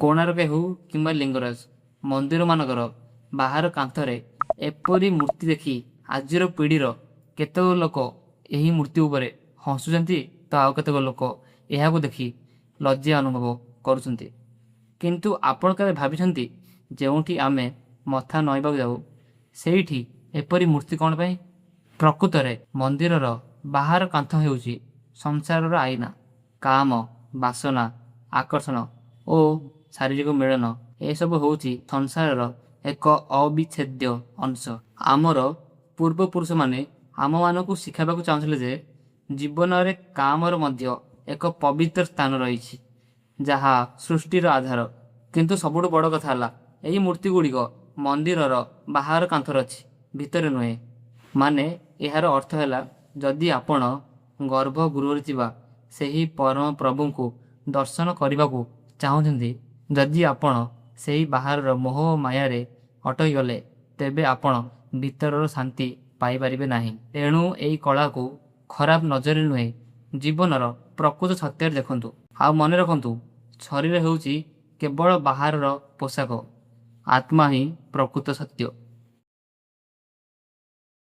କୋଣାର୍କ ହେଉ କିମ୍ବା ଲିଙ୍ଗରାଜ ମନ୍ଦିରମାନଙ୍କର ବାହାର କାନ୍ଥରେ ଏପରି ମୂର୍ତ୍ତି ଦେଖି ଆଜିର ପିଢ଼ିର କେତେକ ଲୋକ ଏହି ମୂର୍ତ୍ତି ଉପରେ ହସୁଛନ୍ତି ତ ଆଉ କେତେକ ଲୋକ ଏହାକୁ ଦେଖି ଲଜ୍ଜା ଅନୁଭବ କରୁଛନ୍ତି। କିନ୍ତୁ ଆପଣ କେବେ ଭାବିଛନ୍ତି ଯେଉଁଠି ଆମେ ମଥା ନଇବାକୁ ଯାଉ ସେଇଠି ଏପରି ମୂର୍ତ୍ତି କ'ଣ ପାଇଁ? ପ୍ରକୃତରେ ମନ୍ଦିରର ବାହାର କାନ୍ଥ ହେଉଛି ସଂସାରର ଆଇନା। କାମ, ବାସନା, ଆକର୍ଷଣ ଓ ଶାରୀରିକ ମିଳନ ଏସବୁ ହେଉଛି ସଂସାରର ଏକ ଅବିଚ୍ଛେଦ୍ୟ ଅଂଶ। ଆମର ପୂର୍ବପୁରୁଷମାନେ ଆମମାନଙ୍କୁ ଶିଖାଇବାକୁ ଚାହୁଁଥିଲେ ଯେ ଜୀବନରେ କାମର ମଧ୍ୟ ଏକ ପବିତ୍ର ସ୍ଥାନ ରହିଛି ଯାହା ସୃଷ୍ଟିର ଆଧାର। କିନ୍ତୁ ସବୁଠୁ ବଡ଼ କଥା ହେଲା ଏହି ମୂର୍ତ୍ତି ଗୁଡ଼ିକ ମନ୍ଦିରର ବାହାର କାନ୍ଥରେ ଅଛି, ଭିତରେ ନୁହେଁ। ମାନେ ଏହାର ଅର୍ଥ ହେଲା ଯଦି ଆପଣ ଗର୍ଭଗୃହରେ ଥିବା ସେହି ପରମ ପ୍ରଭୁଙ୍କୁ ଦର୍ଶନ କରିବାକୁ ଚାହୁଁଛନ୍ତି, ଯଦି ଆପଣ ସେହି ବାହାରର ମୋହ ମାୟାରେ ଅଟକିଗଲେ ତେବେ ଆପଣ ଭିତରର ଶାନ୍ତି ପାଇପାରିବେ ନାହିଁ। ତେଣୁ ଏହି କଳାକୁ ଖରାପ ନଜରରେ ନୁହେଁ, ଜୀବନର ପ୍ରକୃତ ସତ୍ୟରେ ଦେଖନ୍ତୁ। ଆଉ ମନେ ରଖନ୍ତୁ, ଶରୀର ହେଉଛି କେବଳ ବାହାରର ପୋଷାକ, ଆତ୍ମା ହିଁ ପ୍ରକୃତ ସତ୍ୟ।